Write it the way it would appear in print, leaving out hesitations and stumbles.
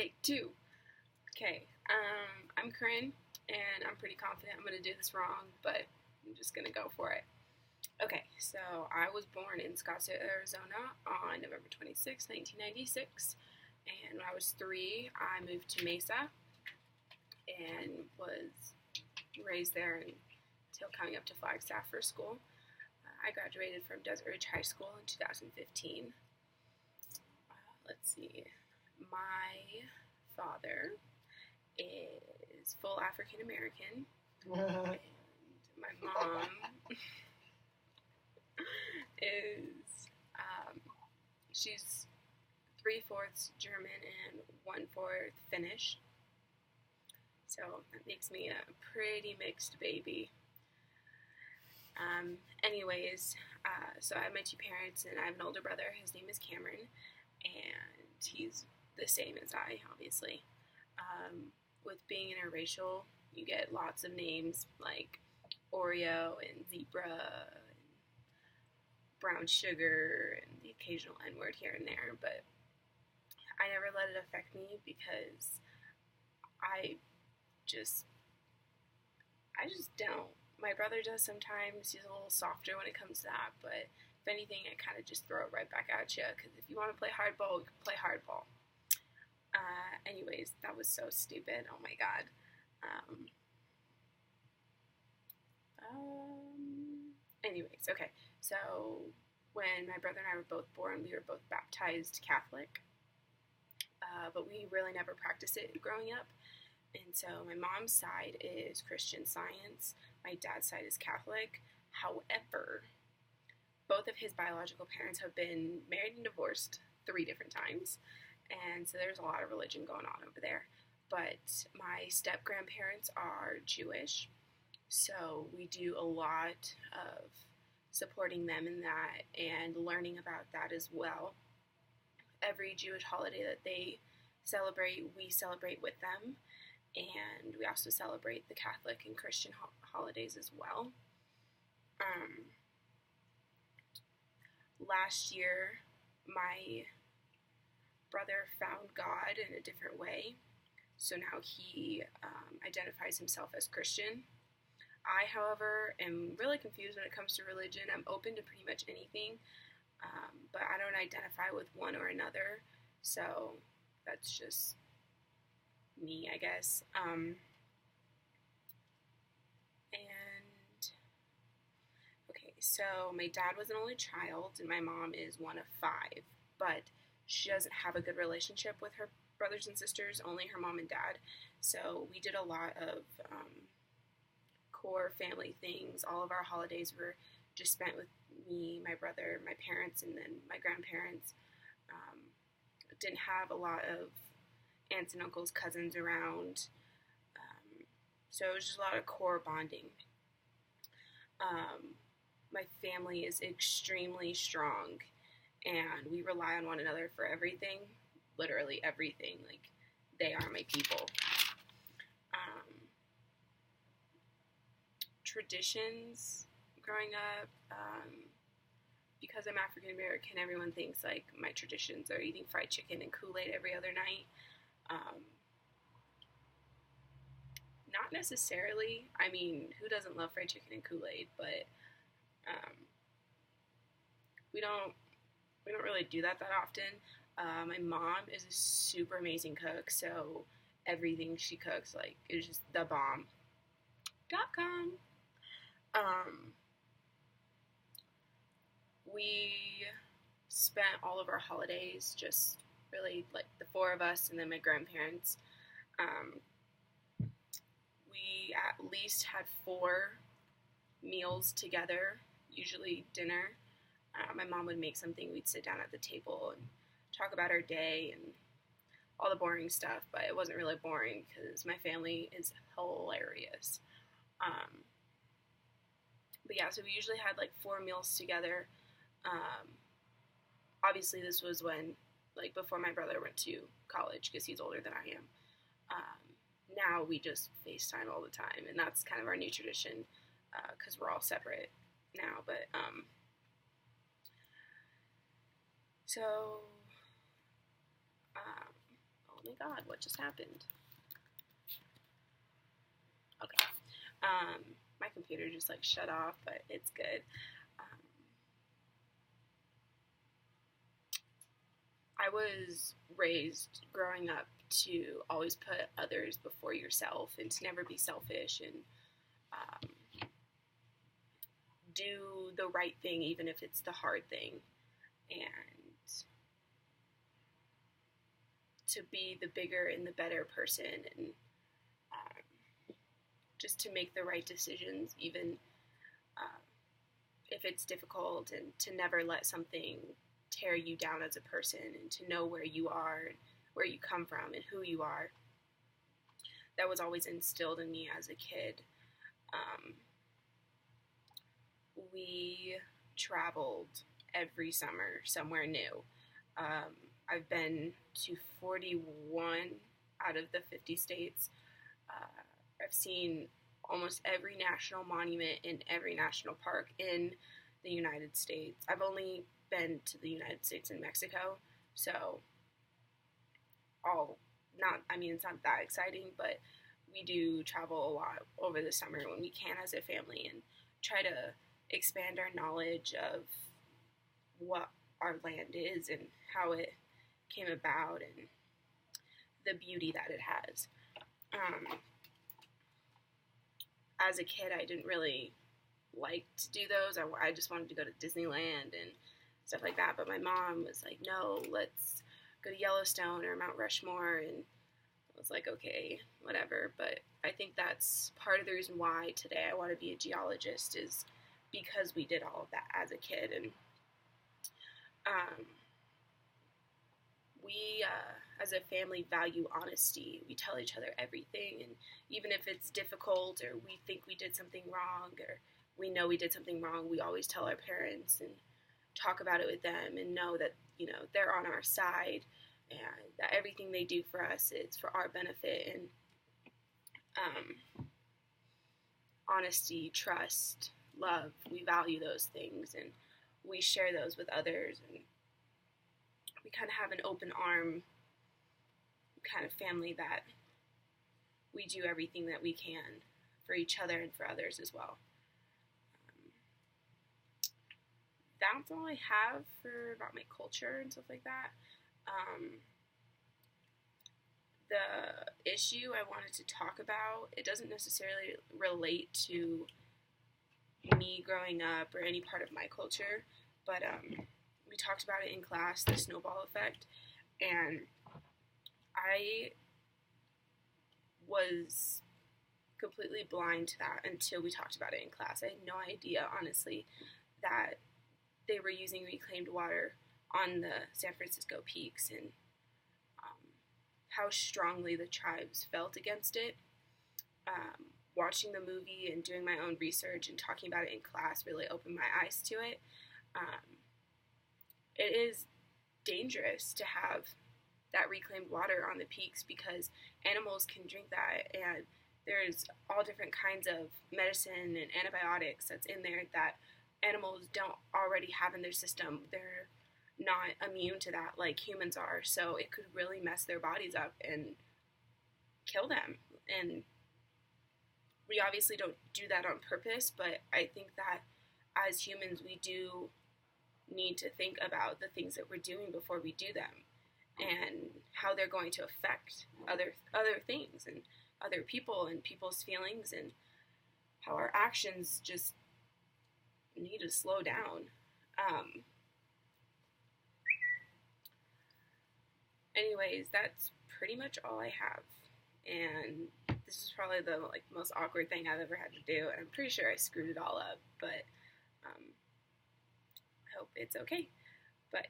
Take two. Okay, I'm Corrine, and I'm pretty confident I'm going to do this wrong, but I'm just going to go for it. Okay, so I was born in Scottsdale, Arizona on November 26, 1996, and when I was 3, I moved to Mesa and was raised there until coming up to Flagstaff for school. I graduated from Desert Ridge High School in 2015. Let's see. My father is full African American, and my mom is she's 3/4 German and 1/4 Finnish. So that makes me a pretty mixed baby. So I have my 2 parents, and I have an older brother. His name is Cameron, and he's the same as I, obviously. With being interracial, you get lots of names like Oreo and Zebra and Brown Sugar and the occasional N-word here and there, but I never let it affect me because I just don't. My brother does sometimes. He's a little softer when it comes to that, but if anything, I kind of just throw it right back at you, because if you want to play hardball, you can play hardball. Anyways, that was so stupid. Oh my god. Anyways, okay. So when my brother and I were both born, we were both baptized Catholic, but we really never practiced it growing up. And so my mom's side is Christian Science. My dad's side is Catholic. However, both of his biological parents have been married and divorced 3 different times. And so there's a lot of religion going on over there. But my step-grandparents are Jewish. So we do a lot of supporting them in that and learning about that as well. Every Jewish holiday that they celebrate, we celebrate with them. And we also celebrate the Catholic and Christian holidays as well. Last year, my brother found God in a different way, so now he identifies himself as Christian. I, however, am really confused when it comes to religion. I'm open to pretty much anything, but I don't identify with one or another, so that's just me, I guess. Okay, so my dad was an only child, and my mom is one of 5, but she doesn't have a good relationship with her brothers and sisters, only her mom and dad. So we did a lot of core family things. All of our holidays were just spent with me, my brother, my parents, and then my grandparents. Didn't have a lot of aunts and uncles, cousins around. So it was just a lot of core bonding. My family is extremely strong, and we rely on one another for everything, literally everything. Like, they are my people. Traditions growing up, because I'm African American, everyone thinks like my traditions are eating fried chicken and Kool-Aid every other night. Not necessarily. I mean, who doesn't love fried chicken and Kool-Aid? But we don't really do that often. My mom is a super amazing cook, so everything she cooks, like, is just the bomb. .com. We spent all of our holidays just really, like, the 4 of us and then my grandparents. We at least had 4 meals together, usually dinner. My mom would make something, we'd sit down at the table and talk about our day and all the boring stuff, but it wasn't really boring because my family is hilarious. But yeah, so we usually had like 4 meals together. Obviously this was when, like, before my brother went to college, because he's older than I am. Now we just FaceTime all the time, and that's kind of our new tradition, because we're all separate now, but my god, what just happened? Okay. My computer just like shut off, but it's good. I was raised growing up to always put others before yourself and to never be selfish and do the right thing even if it's the hard thing, and to be the bigger and the better person, and just to make the right decisions even if it's difficult, and to never let something tear you down as a person, and to know where you are, where you come from, and who you are. That was always instilled in me as a kid. We traveled every summer somewhere new. I've been to 41 out of the 50 states. I've seen almost every national monument in every national park in the United States. I've only been to the United States and Mexico, so it's not that exciting, but we do travel a lot over the summer when we can as a family, and try to expand our knowledge of what our land is and how it came about and the beauty that it has. As a kid, I didn't really like to do those. I just wanted to go to Disneyland and stuff like that, but my mom was like, no, let's go to Yellowstone or Mount Rushmore, and I was like, okay, whatever. But I think that's part of the reason why today I want to be a geologist, is because we did all of that as a kid. And we, as a family, value honesty. We tell each other everything, and even if it's difficult or we think we did something wrong or we know we did something wrong, we always tell our parents and talk about it with them, and know that, you know, they're on our side and that everything they do for us is for our benefit. And honesty, trust, love, we value those things, and we share those with others, and we kind of have an open arm kind of family that we do everything that we can for each other and for others as well. That's all I have about my culture and stuff like that. The issue I wanted to talk about, it doesn't necessarily relate to me growing up or any part of my culture, but we talked about it in class, the snowball effect, and I was completely blind to that until we talked about it in class. I had no idea, honestly, that they were using reclaimed water on the San Francisco peaks, and how strongly the tribes felt against it. Watching the movie and doing my own research and talking about it in class really opened my eyes to it. It is dangerous to have that reclaimed water on the peaks because animals can drink that, and there's all different kinds of medicine and antibiotics that's in there that animals don't already have in their system. They're not immune to that like humans are, so it could really mess their bodies up and kill them. And we obviously don't do that on purpose, but I think that as humans we do need to think about the things that we're doing before we do them, and how they're going to affect other things and other people and people's feelings, and how our actions just need to slow down. Anyways, that's pretty much all I have, and this is probably the most awkward thing I've ever had to do, and I'm pretty sure I screwed it all up, but I hope it's okay. But